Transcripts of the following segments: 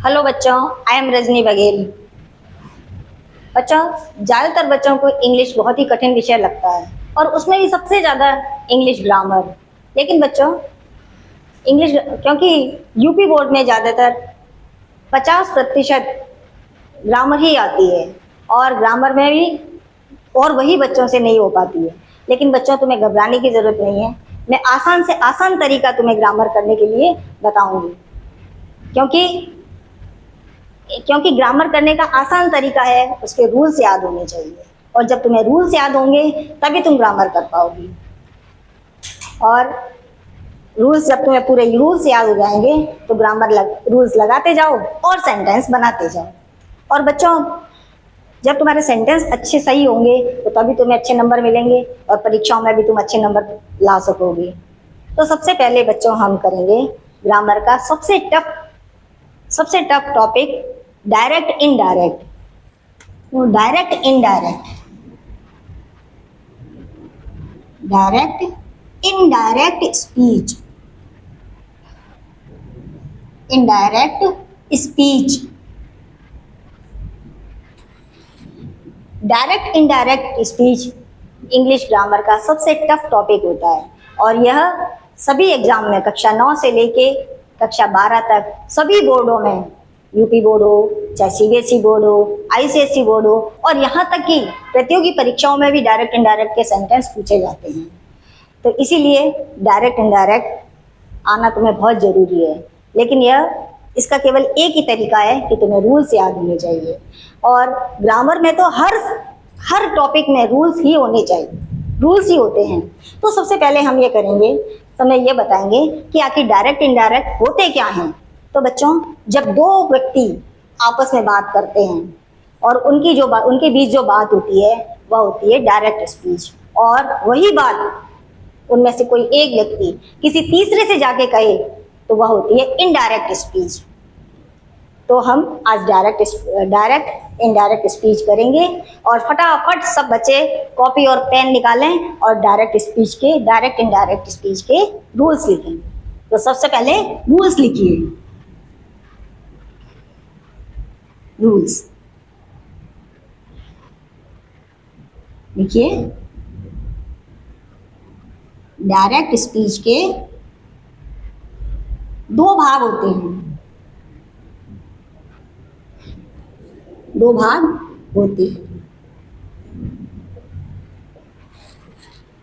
Hello बच्चों, I am Rajni Baghel. बच्चों, ज़्यादातर बच्चों को इंग्लिश बहुत ही कठिन विषय लगता है और उसमें भी सबसे ज़्यादा इंग्लिश ग्रामर। लेकिन बच्चों, इंग्लिश क्योंकि यूपी बोर्ड में ज़्यादातर 50% ग्रामर ही आती है और ग्रामर में भी और वही बच्चों से नहीं हो पाती है। लेकिन बच्चों, तुम्हें घबराने की ज़रूरत नहीं है। मैं आसान से आसान तरीका तुम्हें ग्रामर करने के लिए बताऊंगी, क्योंकि क्योंकि ग्रामर करने का आसान तरीका है, उसके रूल्स याद होने चाहिए। और जब तुम्हें रूल्स याद होंगे तभी तुम ग्रामर कर पाओगी। और रूल्स जब तुम्हें पूरे रूल्स याद हो जाएंगे तो रूल्स लगाते जाओ और सेंटेंस बनाते जाओ। और बच्चों, जब तुम्हारे सेंटेंस अच्छे सही होंगे तो तभी तुम्हें अच्छे नंबर मिलेंगे और परीक्षाओं में भी तुम अच्छे नंबर ला सकोगे। तो सबसे पहले बच्चों, हम करेंगे ग्रामर का सबसे tough topic, direct indirect. Direct indirect, direct indirect speech, indirect speech. Direct indirect speech English grammar का सबसे टफ टॉपिक होता है और यह सभी एग्जाम में कक्षा 9 से लेके कक्षा 12 तक सभी बोर्डों में, यूपी बोर्ड हो चाहे सीबीएसई बोर्ड हो, आईसीएसई बोर्ड हो, और यहाँ तक कि प्रतियोगी परीक्षाओं में भी डायरेक्ट इनडायरेक्ट के सेंटेंस पूछे जाते हैं। तो इसीलिए डायरेक्ट इनडायरेक्ट आना तुम्हें बहुत जरूरी है। लेकिन इसका केवल एक ही तरीका है कि तुम्हें रूल्स याद होने चाहिए। और ग्रामर में तो हर टॉपिक में रूल्स ही होने चाहिए, रूल्स ही होते हैं। तो सबसे पहले हम ये करेंगे, समय ये बताएंगे कि आखिर डायरेक्ट इनडायरेक्ट होते क्या हैं। तो बच्चों, जब दो व्यक्ति आपस में बात करते हैं और उनके बीच जो बात होती है वह होती है डायरेक्ट स्पीच। और वही बात उनमें से कोई एक व्यक्ति किसी तीसरे से जाके कहे तो वह होती है इनडायरेक्ट स्पीच। तो हम आज डायरेक्ट इनडायरेक्ट स्पीच करेंगे और फटाफट सब बच्चे कॉपी और पेन निकालें और डायरेक्ट इनडायरेक्ट स्पीच के रूल्स लिखें। तो सबसे पहले रूल्स लिखिए। रूल्स लिखिए। डायरेक्ट स्पीच के दो भाग होते हैं, दो भाग होते हैं।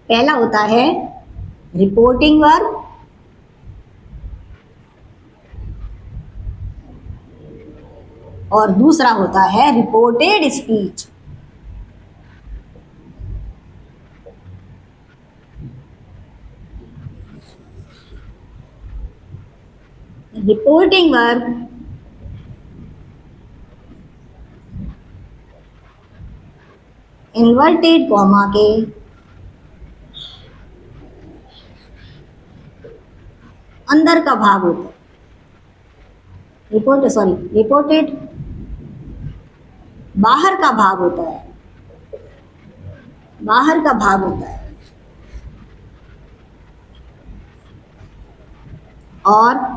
पहला होता है रिपोर्टिंग वर्ब और दूसरा होता है reported speech. Reporting verb inverted comma के अंदर का भाग होता है। रिपोर्टेड बाहर का भाग होता है, बाहर का भाग होता है। और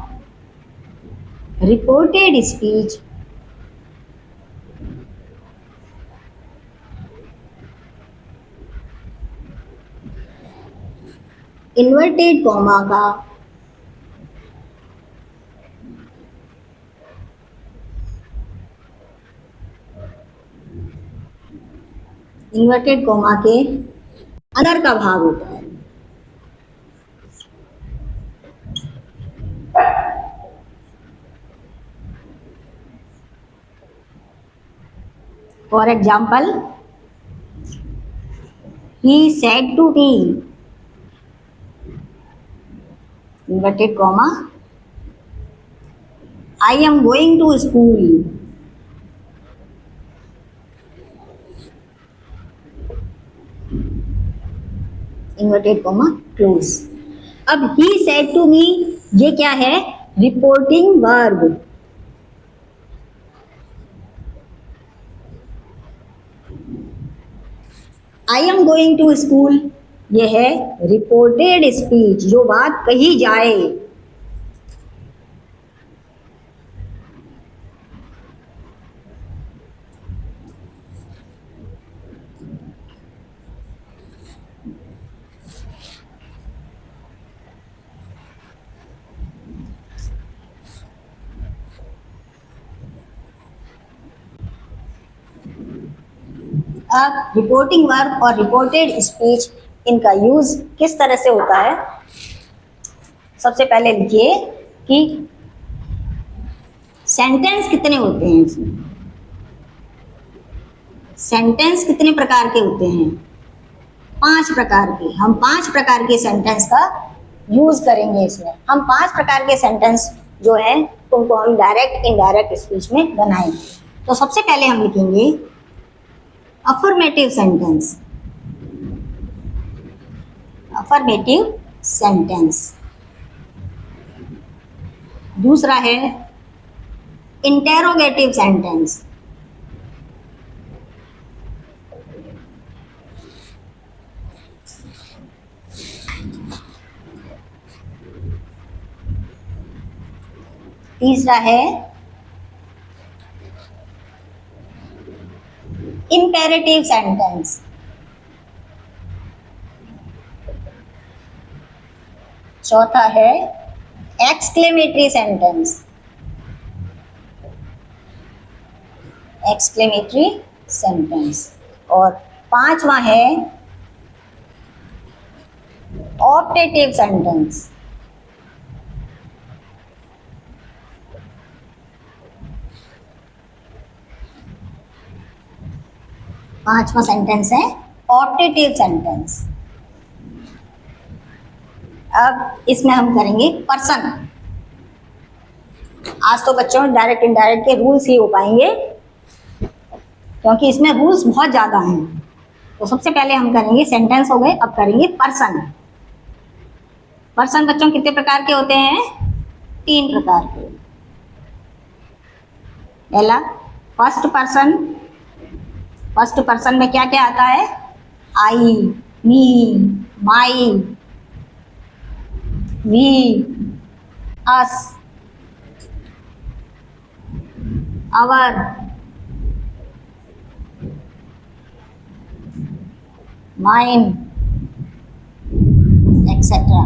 रिपोर्टेड स्पीच इन्वर्टेड कॉमा का इन्वर्टेड कॉमा के अंदर का भाग होता है। For example, he said to me, inverted comma, I am going to school. Inverted comma close. अब he said to me ये क्या है? Reporting verb. I am going to school ये है रिपोर्टेड स्पीच, जो बात कही जाए। अब रिपोर्टिंग वर्ब और रिपोर्टेड स्पीच, इनका यूज किस तरह से होता है? सबसे पहले लिखिए कि सेंटेंस कितने होते हैं इसमें। सेंटेंस कितने प्रकार के होते हैं? 5 प्रकार के। हम 5 प्रकार के सेंटेंस का यूज करेंगे इसमें। हम 5 प्रकार के सेंटेंस जो है उनको हम डायरेक्ट इनडायरेक्ट स्पीच में बनाएंगे। तो सबसे पहले हम लिखेंगे अफर्मेटिव सेंटेंस। Affirmative sentence. दूसरा है इंटेरोगेटिव सेंटेंस। तीसरा है इंपेरेटिव सेंटेंस। चौथा है एक्सक्लेमेटरी सेंटेंस। Exclamatory sentence. और पांचवा है ऑप्टेटिव सेंटेंस। पांचवा सेंटेंस है ऑप्टेटिव सेंटेंस। अब इसमें हम करेंगे पर्सन। आज तो बच्चों डायरेक्ट इनडायरेक्ट के रूल्स ही हो पाएंगे, क्योंकि इसमें रूल्स बहुत ज़्यादा हैं। तो सबसे पहले हम करेंगे सेंटेंस हो गए, अब करेंगे पर्सन। पर्सन बच्चों कितने प्रकार के होते हैं? 3 प्रकार के। पहला फर्स्ट पर्सन। फर्स्ट पर्सन में क्या क्या आता है? I, me, my, we, us, our, mine, etcetera.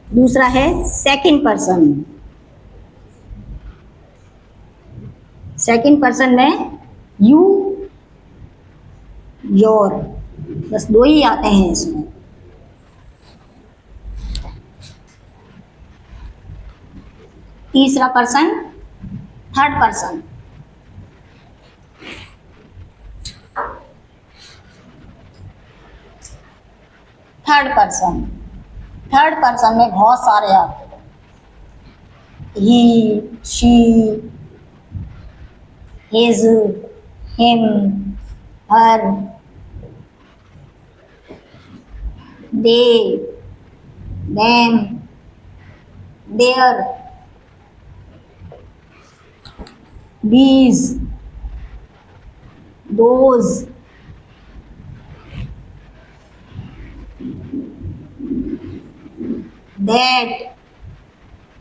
दूसरा है सेकंड पर्सन। सेकंड पर्सन में यू, योर, बस 2 ही आते हैं इसमें। तीसरा पर्सन third person. Third person. Third person में बहुत सारे आते हैं। He, she, his, him, her, they, them, their, these, those, that,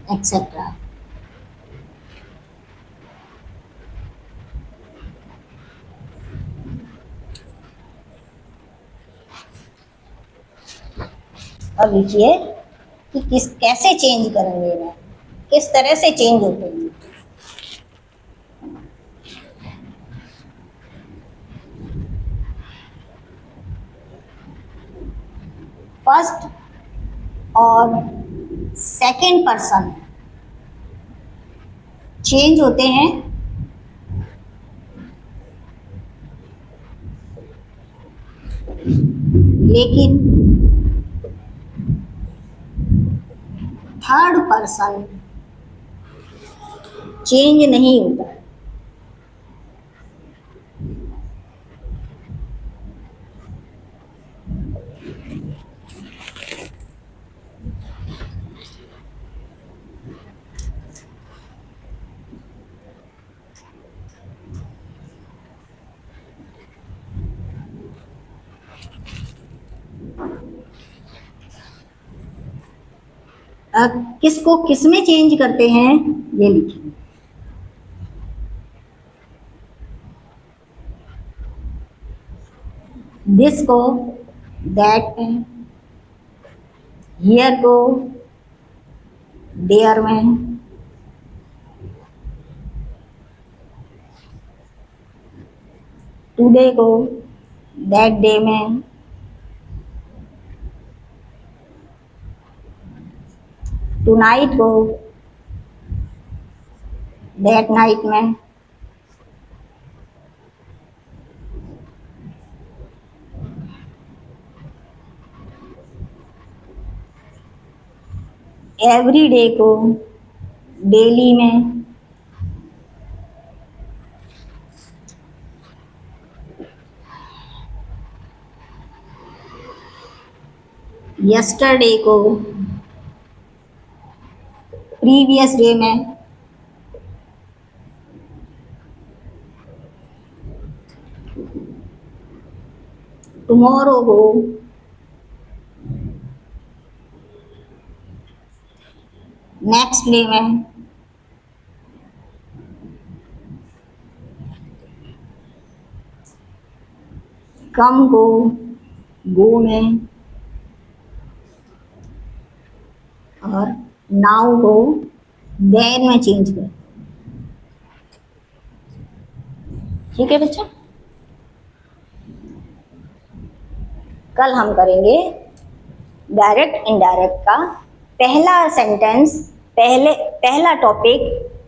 etc. अब लिखिए कि कैसे चेंज करेंगे इन्हें, किस तरह से चेंज होते हैं। फर्स्ट और सेकंड पर्सन चेंज होते हैं, लेकिन थर्ड पर्सन चेंज नहीं होता। अब किसको किस में चेंज करते हैं ये लिखिए। दिस को दैट में, हियर को देयर में, टुडे को दैट डे में, टुनाइट को दैट नाइट में, एवरी डे को डेली में, यस्टरडे को प्रीवियस डे में, टुमारो को नेक्स्ट डे में, कम को गो में, और नाउ को देन में चेंज कर। ठीक है बच्चा, कल हम करेंगे डायरेक्ट इनडायरेक्ट का पहला सेंटेंस, पहला टॉपिक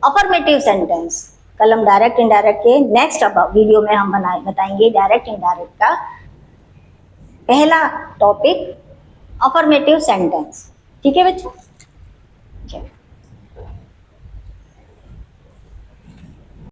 अफर्मेटिव सेंटेंस। कल हम डायरेक्ट इनडायरेक्ट के नेक्स्ट वीडियो में हम बताएंगे डायरेक्ट इनडायरेक्ट का पहला टॉपिक अफर्मेटिव सेंटेंस। ठीक है बच्चों।